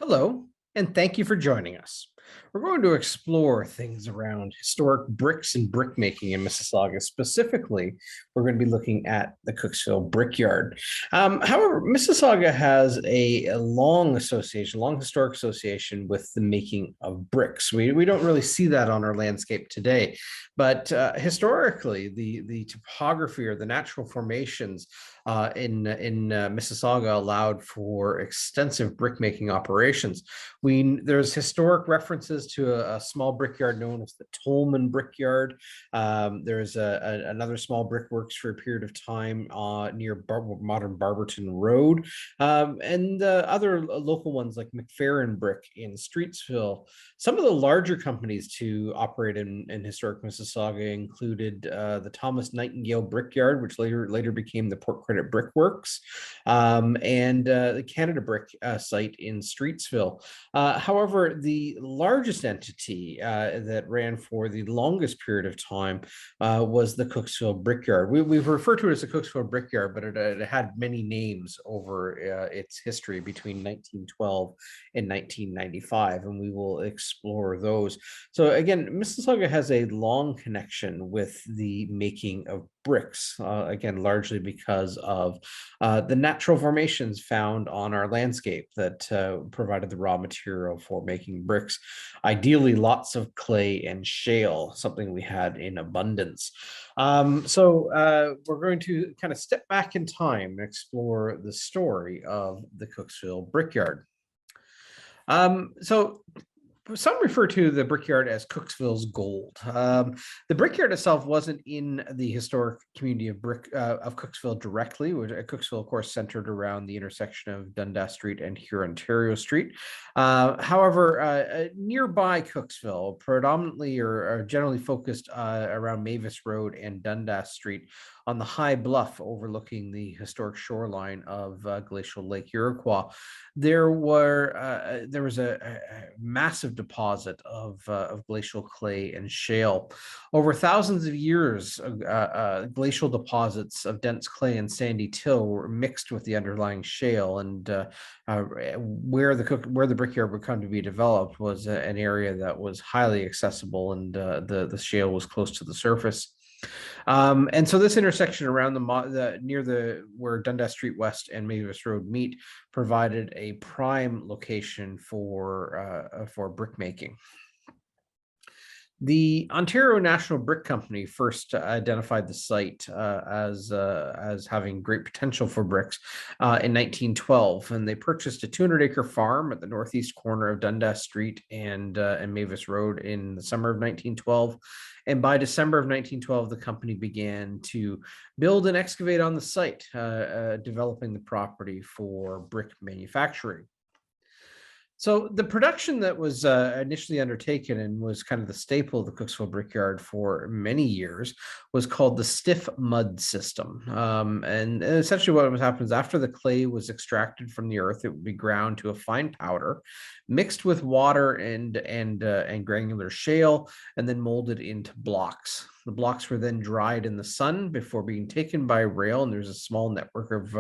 Hello, and thank you for joining us. We're going to explore things around historic bricks and brick making in Mississauga. Specifically, we're going to be looking at the Cooksville Brickyard. However, Mississauga has a long historic association with the making of bricks. We don't really see that on our landscape today, but historically, the topography or the natural formations in Mississauga allowed for extensive brickmaking operations. There's historic references to a small brickyard known as the Tolman Brickyard. There's another small brickworks for a period of time near modern Barberton Road, and other local ones like McFerrin Brick in Streetsville. Some of the larger companies to operate in historic Mississauga included the Thomas Nightingale Brickyard, which later became the Port Credit Brickworks, and the Canada Brick site in Streetsville. However, the largest entity that ran for the longest period of time was the Cooksville Brickyard. We've referred to it as the Cooksville Brickyard, but it had many names over its history between 1912 and 1995, and we will explore those. So again, Mississauga has a long connection with the making of bricks, again, largely because of the natural formations found on our landscape that provided the raw material for making bricks. Ideally, lots of clay and shale, something we had in abundance. So we're going to kind of step back in time and explore the story of the Cooksville Brickyard. So some refer to the brickyard as Cooksville's gold. The brickyard itself wasn't in the historic community of Cooksville directly, which Cooksville, of course, centered around the intersection of Dundas Street and Hurontario Street. However, nearby Cooksville, predominantly or generally focused around Mavis Road and Dundas Street, on the high bluff overlooking the historic shoreline of glacial Lake Iroquois, there was a massive deposit of glacial clay and shale. Over thousands of years, glacial deposits of dense clay and sandy till were mixed with the underlying shale, and where the brickyard would come to be developed was an area that was highly accessible, and the shale was close to the surface. And so this intersection around where Dundas Street West and Mavis Road meet provided a prime location for brick making. The Ontario National Brick Company first identified the site as having great potential for bricks in 1912, and they purchased a 200-acre farm at the northeast corner of Dundas Street and Mavis Road in the summer of 1912. And by December of 1912, the company began to build and excavate on the site, developing the property for brick manufacturing. So the production that was initially undertaken and was kind of the staple of the Cooksville Brickyard for many years was called the stiff mud system. And essentially what happens after the clay was extracted from the earth, it would be ground to a fine powder, mixed with water and granular shale, and then molded into blocks. The blocks were then dried in the sun before being taken by rail, and there's a small network of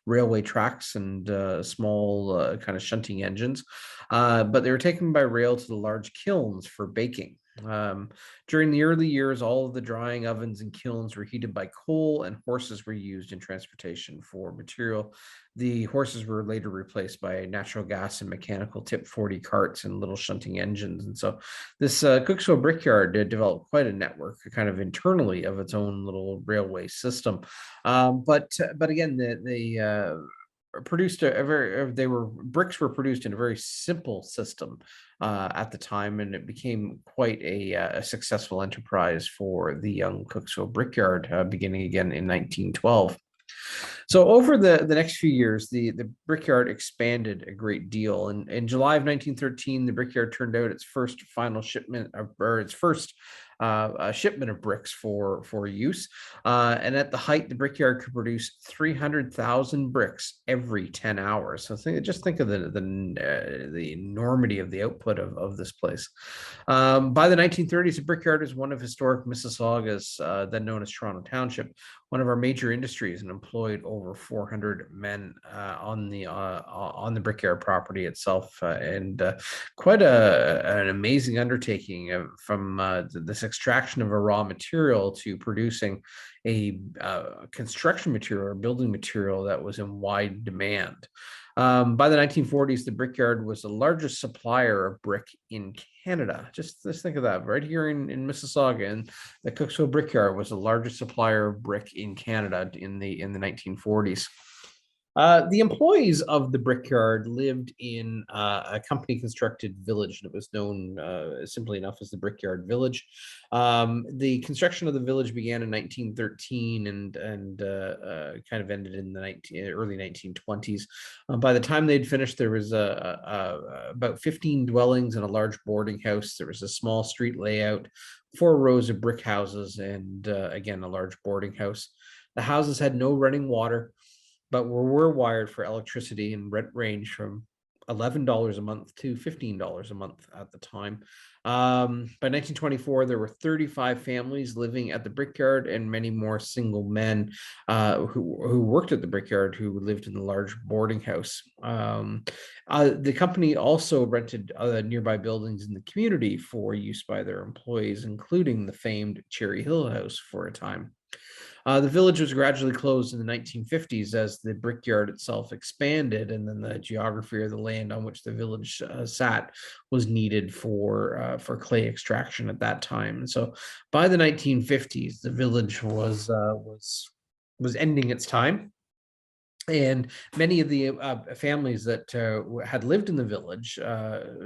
railway tracks and small kind of shunting engines, but they were taken by rail to the large kilns for baking. During the early years, all of the drying ovens and kilns were heated by coal, and horses were used in transportation for material. The horses were later replaced by natural gas and mechanical tip 40 carts and little shunting engines. And so this Cooksville Brickyard developed quite a network kind of internally of its own little railway system. But again, bricks were produced in a very simple system at the time, and it became quite a successful enterprise for the young Cooksville Brickyard, beginning again in 1912. So over the next few years, the brickyard expanded a great deal. And in July of 1913, the brickyard turned out its first final shipment its first a shipment of bricks for use. And at the height, the brickyard could produce 300,000 bricks every 10 hours. So just think of the enormity of the output of this place. By the 1930s, the brickyard is one of historic Mississauga's, then known as Toronto Township, one of our major industries, and employed over 400 men on the brickyard property itself, and quite an amazing undertaking from this extraction of a raw material to producing a construction material or building material that was in wide demand. By the 1940s, the brickyard was the largest supplier of brick in Canada. Just think of that, right here in Mississauga, and the Cooksville Brickyard was the largest supplier of brick in Canada in the 1940s. The employees of the brickyard lived in a company constructed village, and it was known simply enough as the Brickyard Village. The construction of the village began in 1913 and kind of ended in the early 1920s. By the time they'd finished, there was about 15 dwellings and a large boarding house. There was a small street layout, 4 rows of brick houses, and again, a large boarding house. The houses had no running water, but were wired for electricity, and rent ranged from $11 a month to $15 a month at the time. By 1924, there were 35 families living at the brickyard, and many more single men who worked at the brickyard who lived in the large boarding house. The company also rented nearby buildings in the community for use by their employees, including the famed Cherry Hill House for a time. The village was gradually closed in the 1950s as the brickyard itself expanded, and then the geography of the land on which the village sat was needed for clay extraction at that time. And so, by the 1950s, the village was ending its time. And many of the families that had lived in the village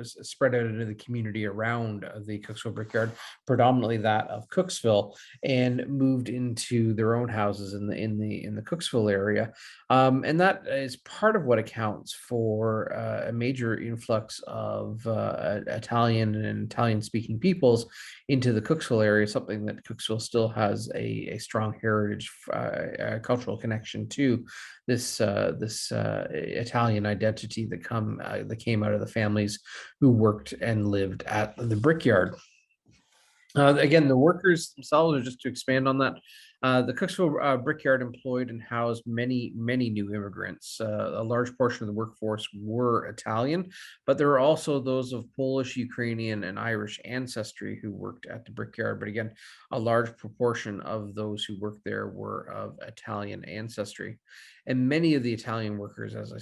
spread out into the community around the Cooksville Brickyard, predominantly that of Cooksville, and moved into their own houses in the Cooksville area. And that is part of what accounts for a major influx of Italian and Italian-speaking peoples into the Cooksville area, something that Cooksville still has a strong heritage, cultural connection to. This Italian identity that came out of the families who worked and lived at the brickyard. Again, the workers themselves, or just to expand on that, the Cooksville Brickyard employed and housed many new immigrants. A large portion of the workforce were Italian, but there were also those of Polish, Ukrainian, and Irish ancestry who worked at the brickyard. But again, a large proportion of those who worked there were of Italian ancestry. And many of the Italian workers, as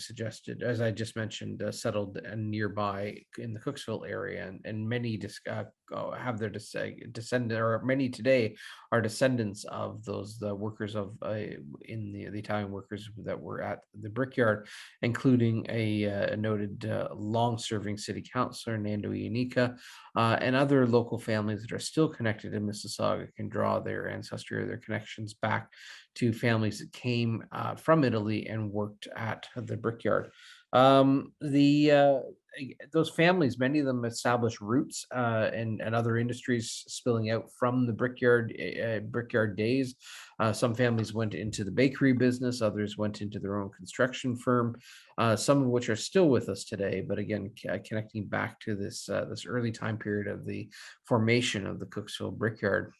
I just mentioned, settled nearby in the Cooksville area, and many have their descendant, or many today are descendants of those workers in the Italian workers that were at the brickyard, including a noted long-serving city councilor, Nando Ionica, and other local families that are still connected in Mississauga can draw their ancestry or their connections back to families that came from Italy and worked at the brickyard. Those families, many of them established roots and other industries spilling out from the brickyard days. Some families went into the bakery business, others went into their own construction firm, some of which are still with us today. But again, connecting back to this early time period of the formation of the Cooksville Brickyard.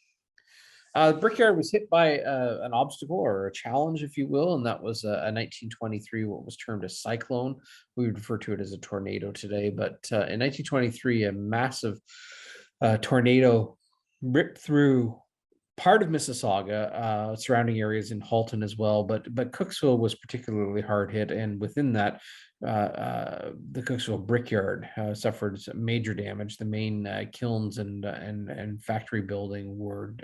The brickyard was hit by an obstacle or a challenge, if you will, and that was a 1923, what was termed a cyclone. We would refer to it as a tornado today, but in 1923, a massive tornado ripped through part of Mississauga, surrounding areas in Halton as well, but Cooksville was particularly hard hit, and within that, the Cooksville Brickyard suffered major damage. The main kilns and factory building were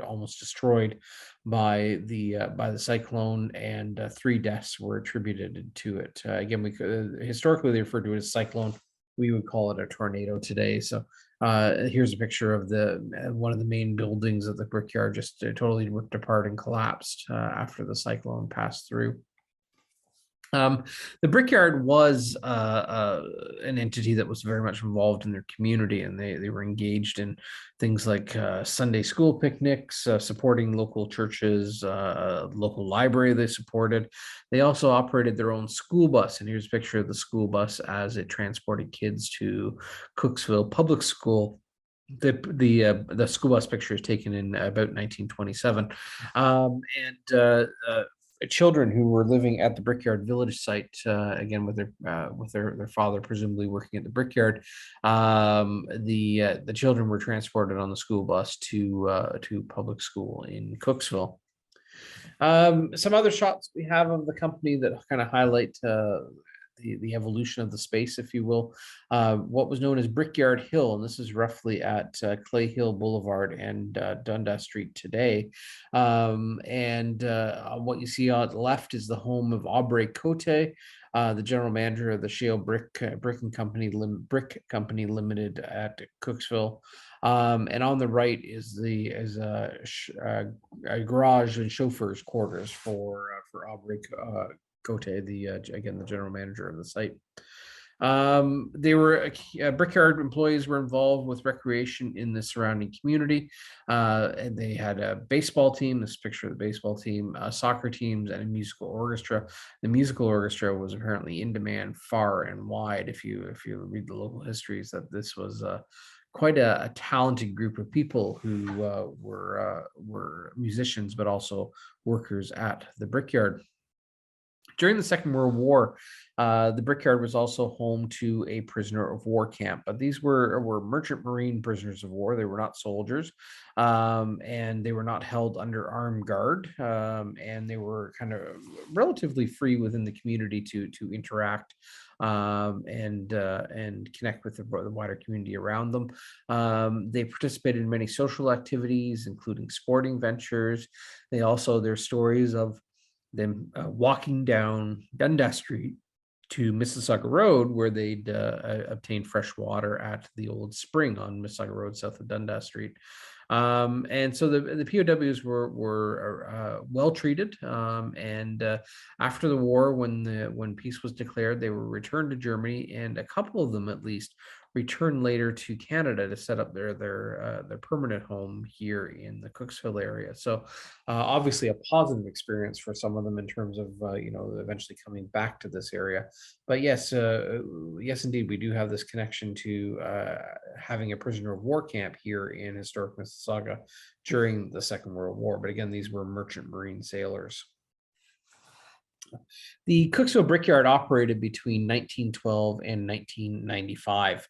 almost destroyed by the cyclone, and 3 deaths were attributed to it. Again, historically they referred to it as cyclone. We would call it a tornado today. So here's a picture of one of the main buildings of the brickyard just totally ripped apart and collapsed after the cyclone passed through. Um, the Brickyard was an entity that was very much involved in their community, and they were engaged in things like Sunday school picnics, supporting local churches, local library they supported. They also operated their own school bus, and here's a picture of the school bus as it transported kids to Cooksville Public School. The school bus picture is taken in about 1927, and children who were living at the Brickyard Village site, again with their father presumably working at the Brickyard. The children were transported on the school bus to public school in Cooksville. Some other shots we have of the company that kind of highlight the evolution of the space, if you will. What was known as Brickyard Hill, and this is roughly at Clay Hill Boulevard and Dundas Street today. And what you see on the left is the home of Aubrey Cote, the general manager of the Shale Brick Company Limited at Cooksville. And on the right is a garage and chauffeur's quarters for Aubrey Cote, again the general manager of the site. They were Brickyard employees were involved with recreation in the surrounding community, and they had a baseball team. This picture of the baseball team, soccer teams, and a musical orchestra. The musical orchestra was apparently in demand far and wide. If you read the local histories, that this was quite a talented group of people who were musicians, but also workers at the Brickyard. During the Second World War, the Brickyard was also home to a prisoner of war camp, but these were merchant marine prisoners of war. They were not soldiers, and they were not held under armed guard, and they were kind of relatively free within the community to interact and connect with the wider community around them. They participated in many social activities, including sporting ventures. There's stories of them walking down Dundas Street to Mississauga Road, where they'd obtained fresh water at the old spring on Mississauga Road, south of Dundas Street. And so the POWs were well treated. And after the war, when peace was declared, they were returned to Germany, and a couple of them at least returned later to Canada to set up their permanent home here in the Cooksville area. So obviously a positive experience for some of them in terms of eventually coming back to this area. But yes, indeed, we do have this connection to having a prisoner of war camp here in historic Mississauga during the Second World War. But again, these were merchant marine sailors. The Cooksville Brickyard operated between 1912 and 1995.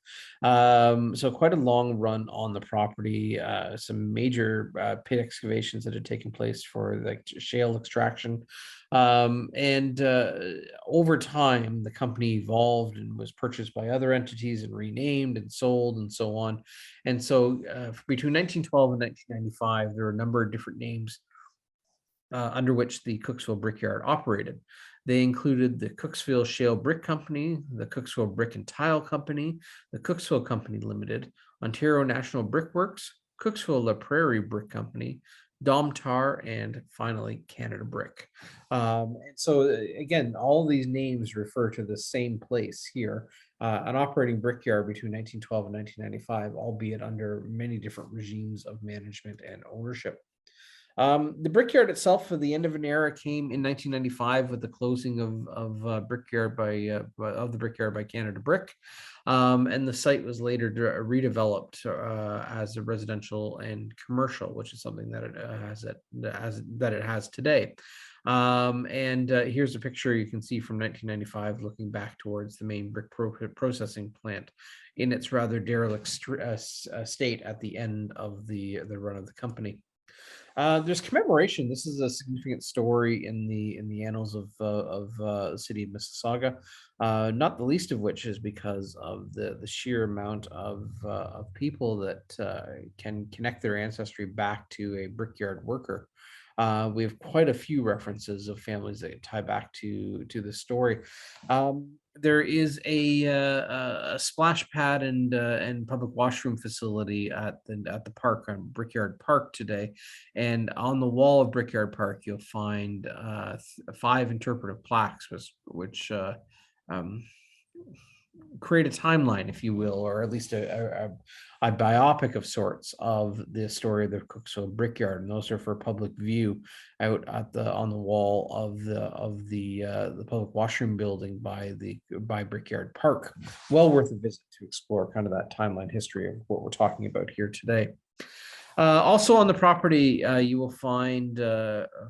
So quite a long run on the property. Some major pit excavations that had taken place for the shale extraction. And over time, the company evolved and was purchased by other entities and renamed and sold and so on. And so between 1912 and 1995, there were a number of different names under which the Cooksville Brickyard operated. They included the Cooksville Shale Brick Company, the Cooksville Brick and Tile Company, the Cooksville Company Limited, Ontario National Brickworks, Cooksville Prairie Brick Company, DOMTAR, and finally Canada Brick. And so again, all these names refer to the same place here, an operating brickyard between 1912 and 1995, albeit under many different regimes of management and ownership. The Brickyard itself, for the end of an era, came in 1995 with the closing of the Brickyard by Canada Brick, and the site was later redeveloped as a residential and commercial, which is something that it has today. And here's a picture you can see from 1995, looking back towards the main brick processing plant in its rather derelict state at the end of the run of the company. There's Commemoration. This is a significant story in the annals of the city of Mississauga, not the least of which is because of the sheer amount of people that can connect their ancestry back to a brickyard worker. We have quite a few references of families that tie back to the story. There is a splash pad and public washroom facility at the park on Brickyard Park today, and on the wall of Brickyard Park you'll find 5 interpretive plaques, which um, create a timeline, if you will, or at least a biopic of sorts of the story of the Cooksville Brickyard, and those are for public view out on the wall of the public washroom building by Brickyard Park. Well worth a visit to explore kind of that timeline history of what we're talking about here today. Also on the property, you will find,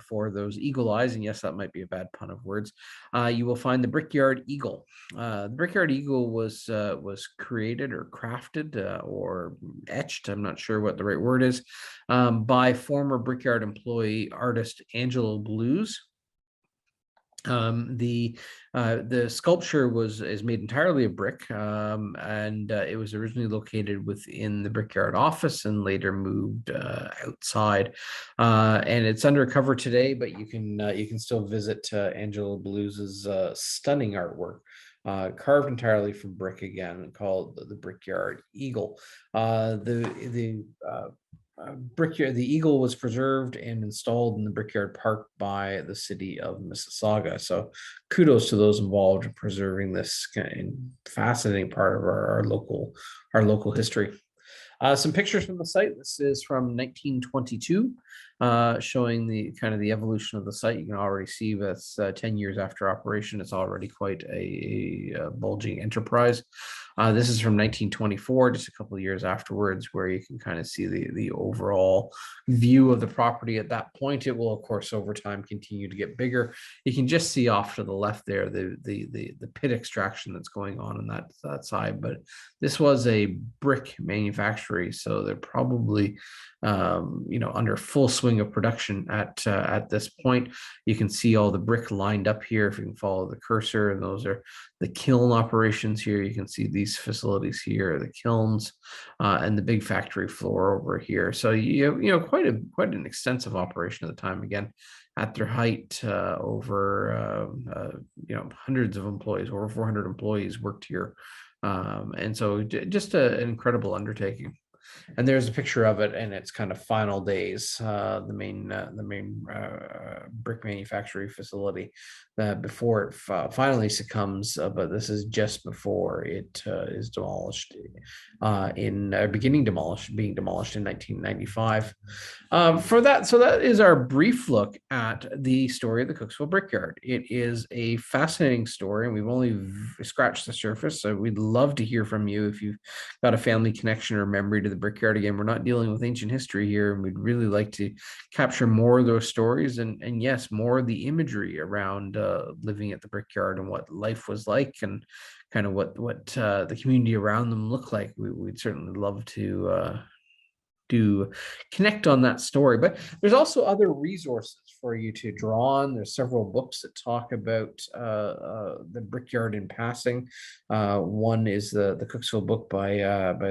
for those eagle eyes, and yes, that might be a bad pun of words, you will find the Brickyard Eagle. The Brickyard Eagle was created or crafted or etched, I'm not sure what the right word is, by former Brickyard employee artist Angelo Blues. The sculpture is made entirely of brick, and it was originally located within the Brickyard office and later moved outside. And it's undercover today, but you can still visit Angelo Blues's stunning artwork. Carved entirely from brick, again, called the Brickyard Eagle. The Eagle was preserved and installed in the Brickyard Park by the city of Mississauga. So kudos to those involved in preserving this fascinating part of our local history. Some pictures from the site. This is from 1922, showing the kind of the evolution of the site. You can already see that's 10 years after operation. It's already quite a bulging enterprise. This is from 1924, just a couple of years afterwards, where you can kind of see the overall view of the property at that point. It will, of course, over time continue to get bigger. You can just see off to the left there the pit extraction that's going on that side. But this was a brick manufactory, so they're probably under full swing of production at this point. You can see all the brick lined up here if you can follow the cursor, and those are the kiln operations here. You can see these facilities here, the kilns, and the big factory floor over here. So quite an extensive operation at the time. Again, at their height, over hundreds of employees, over 400 employees worked here, and so just an incredible undertaking. And there's a picture of it in its kind of final days, the main brick manufacturing facility, before it finally succumbs. But this is just before it is demolished, being demolished in 1995. So that is our brief look at the story of the Cooksville Brickyard. It is a fascinating story, and we've only scratched the surface. So we'd love to hear from you if you've got a family connection or memory to the Brickyard. Again, we're not dealing with ancient history here, and we'd really like to capture more of those stories, and yes, more of the imagery around living at the Brickyard and what life was like, and kind of what the community around them looked like. We'd certainly love to connect on that story. But there's also other resources for you to draw on. There's several books that talk about the Brickyard in passing. One is the Cooksville book by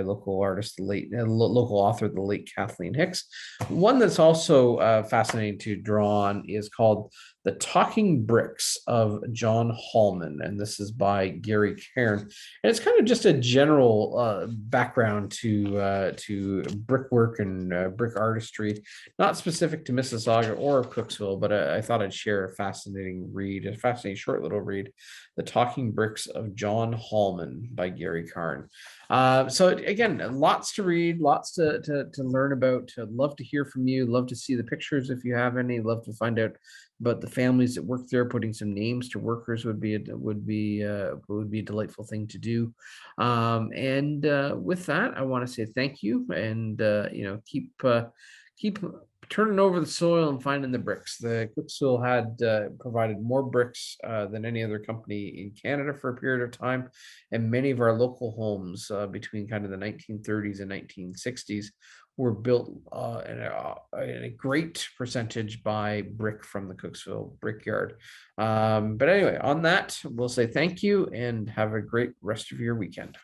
local artist, local author, the late Kathleen Hicks. One that's also fascinating to draw on is called The Talking Bricks of John Hallman, and this is by Gary Cairn. And it's kind of just a general background to brickwork and brick artistry, not specific to Mississauga or Cooksville, but I thought I'd share a fascinating short little read, The Talking Bricks of John Hallman by Gary Cairn. So again, lots to read, lots to learn about. I'd love to hear from you, love to see the pictures if you have any, love to find out about the families that work there. Putting some names to workers would be a delightful thing to do. And with that, I want to say thank you, and keep turning over the soil and finding the bricks. The Cooksville had provided more bricks than any other company in Canada for a period of time, and many of our local homes between kind of the 1930s and 1960s were built in a great percentage by brick from the Cooksville Brickyard. But anyway, on that, we'll say thank you and have a great rest of your weekend.